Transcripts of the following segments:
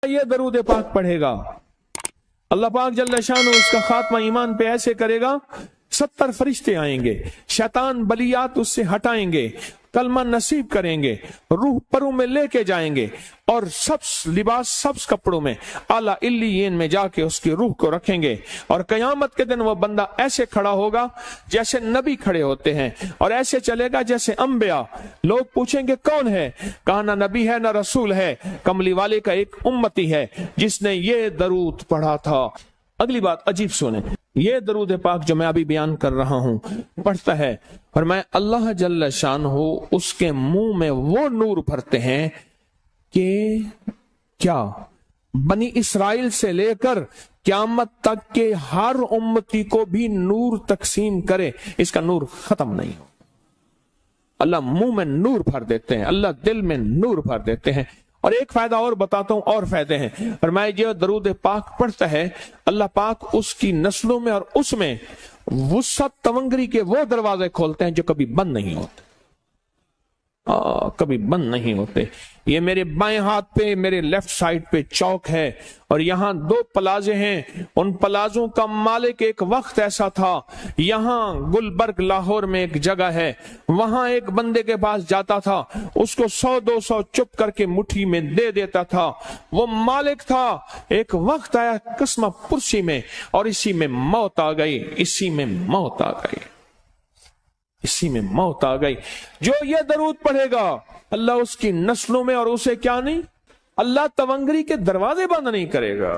یہ درود پاک پڑھے گا اللہ پاک جل شانہ اس کا خاتمہ ایمان پہ ایسے کرے گا 70 فرشتے آئیں گے، شیطان بلیات اس سے ہٹائیں گے، کلمہ نصیب کریں گے، روح پروں میں لے کے جائیں گے اور سبز لباس سبز کپڑوں میں اعلیٰ علیین میں جا کے اس کی روح کو رکھیں گے، اور قیامت کے دن وہ بندہ ایسے کھڑا ہوگا جیسے نبی کھڑے ہوتے ہیں، اور ایسے چلے گا جیسے انبیاء۔ لوگ پوچھیں گے کون ہے؟ کہا نہ نبی ہے نہ رسول ہے، کملی والے کا ایک امتی ہے جس نے یہ درود پڑھا تھا۔ اگلی بات عجیب سنیں، یہ درود پاک جو میں ابھی بیان کر رہا ہوں پڑھتا ہے، فرمایا اللہ جل شانہ اس کے منہ میں وہ نور بھرتے ہیں کہ کیا بنی اسرائیل سے لے کر قیامت تک کے ہر امتی کو بھی نور تقسیم کرے، اس کا نور ختم نہیں ہو۔ اللہ منہ میں نور بھر دیتے ہیں، اللہ دل میں نور بھر دیتے ہیں۔ اور ایک فائدہ اور بتاتا ہوں، اور فائدے ہیں۔ فرمایا جو درود پاک پڑھتا ہے اللہ پاک اس کی نسلوں میں اور اس میں وسعت تونگری کے وہ دروازے کھولتے ہیں جو کبھی بند نہیں ہوتے، کبھی بند نہیں ہوتے۔ یہ میرے بائیں ہاتھ پہ میرے لیفٹ سائڈ پہ چوک ہے، اور یہاں 2 پلازے ہیں، ان پلازوں کا مالک ایک وقت ایسا تھا، یہاں گلبرگ لاہور میں ایک جگہ ہے، وہاں ایک بندے کے پاس جاتا تھا، اس کو 100-200 چپ کر کے مٹھی میں دے دیتا تھا، وہ مالک تھا۔ ایک وقت آیا قسمہ پرسی میں، اور اسی میں موت آ گئی، اسی میں موت آ گئی، اسی میں موت آ گئی۔ جو یہ درود پڑھے گا اللہ اس کی نسلوں میں اور اسے کیا نہیں، اللہ تونگری کے دروازے بند نہیں کرے گا۔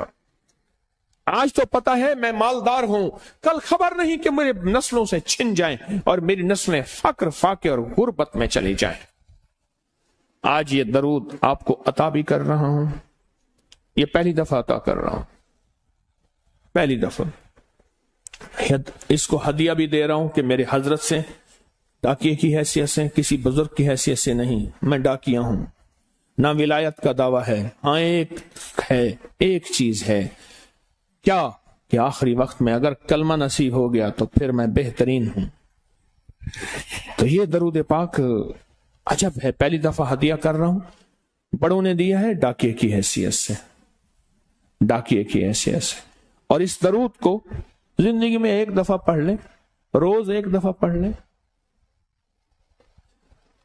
آج تو پتا ہے میں مالدار ہوں، کل خبر نہیں کہ میرے نسلوں سے چھن جائیں اور میری نسلیں فقر فاقے اور غربت میں چلی جائیں۔ آج یہ درود آپ کو عطا بھی کر رہا ہوں، یہ پہلی دفعہ عطا کر رہا ہوں، پہلی دفعہ۔ اس کو ہدیہ بھی دے رہا ہوں کہ میرے حضرت سے، ڈاکیے کی حیثیت سے، کسی بزرگ کی حیثیت سے نہیں، میں ڈاکیہ ہوں، نہ ولایت کا دعویٰ ہے۔ ہاں ایک چیز ہے، کیا کہ آخری وقت میں اگر کلمہ نصیب ہو گیا تو پھر میں بہترین ہوں۔ تو یہ درود پاک عجب ہے، پہلی دفعہ ہدیہ کر رہا ہوں، بڑوں نے دیا ہے ڈاکیے کی حیثیت سے، ڈاکیے کی حیثیت سے۔ اور اس درود کو زندگی میں ایک دفعہ پڑھ لیں، روز ایک دفعہ پڑھ لیں،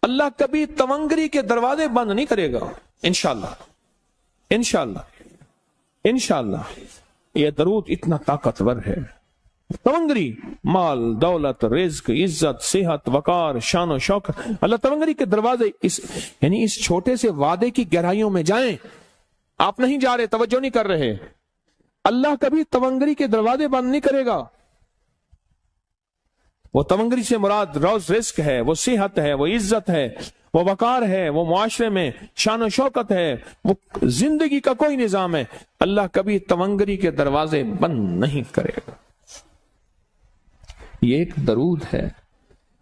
اللہ کبھی تونگری کے دروازے بند نہیں کرے گا، انشاءاللہ انشاءاللہ انشاءاللہ۔ یہ درود اتنا طاقتور ہے، تونگری، مال، دولت، رزق، عزت، صحت، وقار، شان و شوکت، اللہ تونگری کے دروازے یعنی اس چھوٹے سے وعدے کی گہرائیوں میں جائیں۔ آپ نہیں جا رہے، توجہ نہیں کر رہے، اللہ کبھی تونگری کے دروازے بند نہیں کرے گا۔ وہ تونگری سے مراد روز رزق ہے، وہ صحت ہے، وہ عزت ہے، وہ وقار ہے، وہ معاشرے میں شان و شوکت ہے، وہ زندگی کا کوئی نظام ہے، اللہ کبھی تونگری کے دروازے بند نہیں کرے گا۔ یہ ایک درود ہے،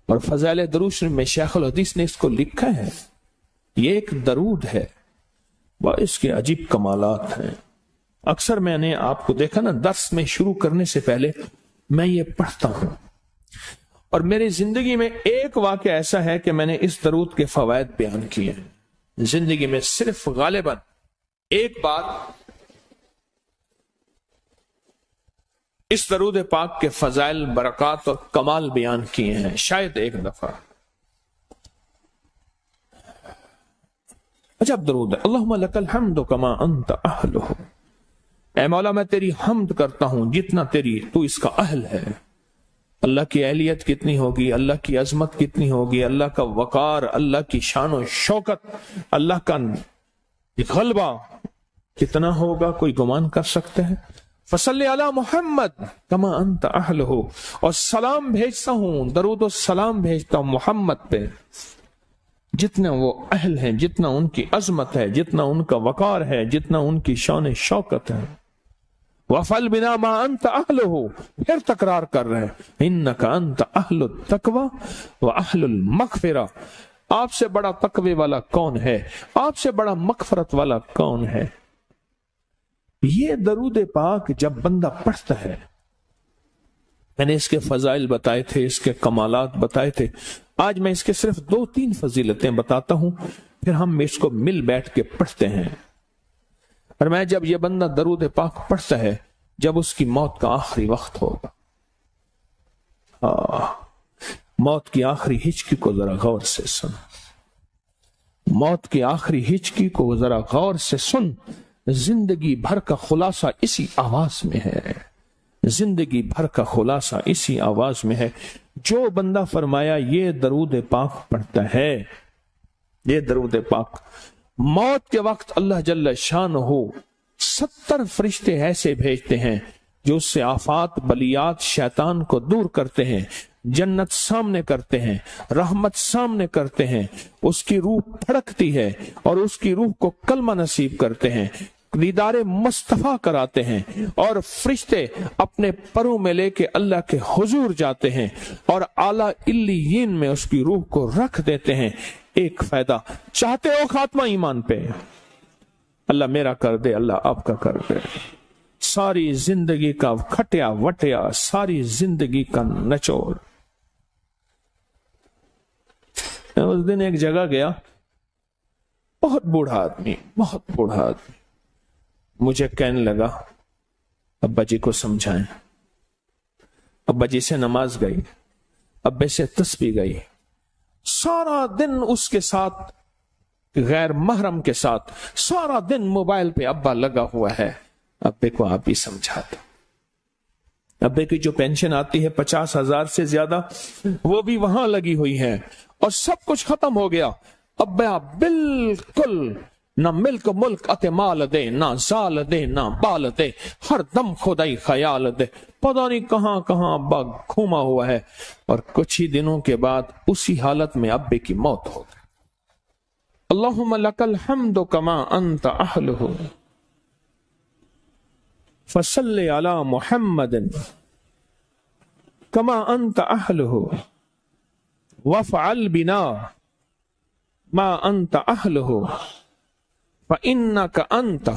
اور فضائل درود شریف میں شیخ الحدیث نے اس کو لکھا ہے، یہ ایک درود ہے، وہ اس کے عجیب کمالات ہیں۔ اکثر میں نے آپ کو دیکھا نا، درس میں شروع کرنے سے پہلے میں یہ پڑھتا ہوں، اور میری زندگی میں ایک واقعہ ایسا ہے کہ میں نے اس درود کے فوائد بیان کیے ہیں، زندگی میں صرف غالباً ایک بار اس درود پاک کے فضائل، برکات اور کمال بیان کیے ہیں، شاید ایک دفعہ۔ عجب درود ہے، اللہم لک الحمد کما انت اہلہ، اے مولا میں تیری حمد کرتا ہوں جتنا تو اس کا اہل ہے۔ اللہ کی اہلیت کتنی ہوگی، اللہ کی عظمت کتنی ہوگی، اللہ کا وقار، اللہ کی شان و شوکت، اللہ کا غلبہ کتنا ہوگا، کوئی گمان کر سکتے ہیں؟ فصلی علی محمد کما انت اہلہ، اور سلام بھیجتا ہوں، درود و سلام بھیجتا ہوں محمد پہ، جتنا وہ اہل ہیں، جتنا ان کی عظمت ہے، جتنا ان کا وقار ہے، جتنا ان کی شان شوکت ہے۔ وَفَلْ بِنَا مَا أَنْتَ أَهْلُهُ، پھر تکرار کر رہے ہیں، إِنَّكَ أَنْتَ أَهْلُ التَّقْوَى وَأَهْلُ الْمَغْفِرَةِ، آپ سے بڑا تقوی والا کون ہے، آپ سے بڑا مغفرت والا کون ہے۔ یہ درود پاک جب بندہ پڑھتا ہے، میں نے اس کے فضائل بتائے تھے، اس کے کمالات بتائے تھے، آج میں اس کے صرف 2-3 فضیلتیں بتاتا ہوں، پھر ہم اس کو مل بیٹھ کے پڑھتے ہیں۔ اور میں جب یہ بندہ درود پاک پڑھتا ہے جب اس کی موت کا آخری وقت ہوگا، موت کی آخری ہچکی کو ذرا غور سے سن، موت کی آخری ہچکی کو ذرا غور سے سن، زندگی بھر کا خلاصہ اسی آواز میں ہے، زندگی بھر کا خلاصہ اسی آواز میں ہے۔ جو بندہ فرمایا یہ درود پاک پڑھتا ہے، یہ درود پاک، موت کے وقت اللہ جل شانہ 70 فرشتے ایسے بھیجتے ہیں جو اس سے آفات بلیات شیطان کو دور کرتے ہیں، جنت سامنے کرتے ہیں، رحمت سامنے کرتے ہیں، اس کی روح پھڑکتی ہے اور اس کی روح کو کلمہ نصیب کرتے ہیں، دیدار مصطفیٰ کراتے ہیں، اور فرشتے اپنے پروں میں لے کے اللہ کے حضور جاتے ہیں اور اعلیٰ علیین میں اس کی روح کو رکھ دیتے ہیں۔ ایک فائدہ چاہتے ہو خاتمہ ایمان پہ، اللہ میرا کر دے، اللہ آپ کا کر دے، ساری زندگی کا کھٹیا وٹیا، ساری زندگی کا نچوڑ۔ میں اس دن ایک جگہ گیا، بہت بوڑھا آدمی، بہت بوڑھا آدمی، مجھے کہنے لگا ابا جی کو سمجھائیں۔ ابا جی سے نماز گئی، ابے سے تسبیح گئی، سارا دن اس کے ساتھ غیر محرم کے ساتھ سارا دن موبائل پہ ابا لگا ہوا ہے۔ ابے کو آپ ہی سمجھاتے، ابے کی جو پینشن آتی ہے 50,000 سے زیادہ، وہ بھی وہاں لگی ہوئی ہے اور سب کچھ ختم ہو گیا۔ ابا بالکل نہ ملک ملک اتے مال دے، نہ زال دے، نہ بال دے، ہر دم خدائی خیال دے، پتہ نہیں کہاں کہاں ابا گھوما ہوا ہے۔ اور کچھ ہی دنوں کے بعد اسی حالت میں ابے کی موت ہو گئی۔ اللہم لک الحمد کما انت اہلہ فصلی علی محمد کما انت اہلہ وافعل بنا ما انت اہلہ فإنك أنت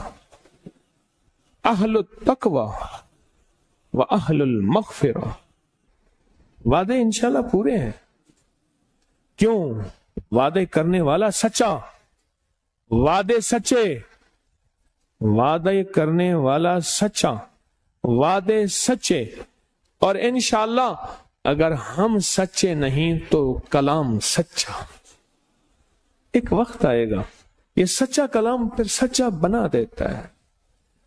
أهل التقوى وأهل المغفرة۔ وعدے انشاءاللہ پورے ہیں، کیوں؟ وعدے کرنے والا سچا، وعدے سچے، وعدے کرنے والا سچا، وعدے سچے، اور انشاءاللہ اگر ہم سچے نہیں تو کلام سچا۔ ایک وقت آئے گا یہ سچا کلام پھر سچا بنا دیتا ہے۔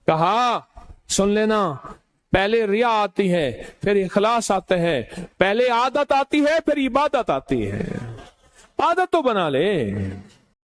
کہا سن لینا، پہلے ریا آتی ہے، پھر اخلاص آتا ہے، پہلے عادت آتی ہے، پھر عبادت آتی ہے۔ عادت تو بنا لے،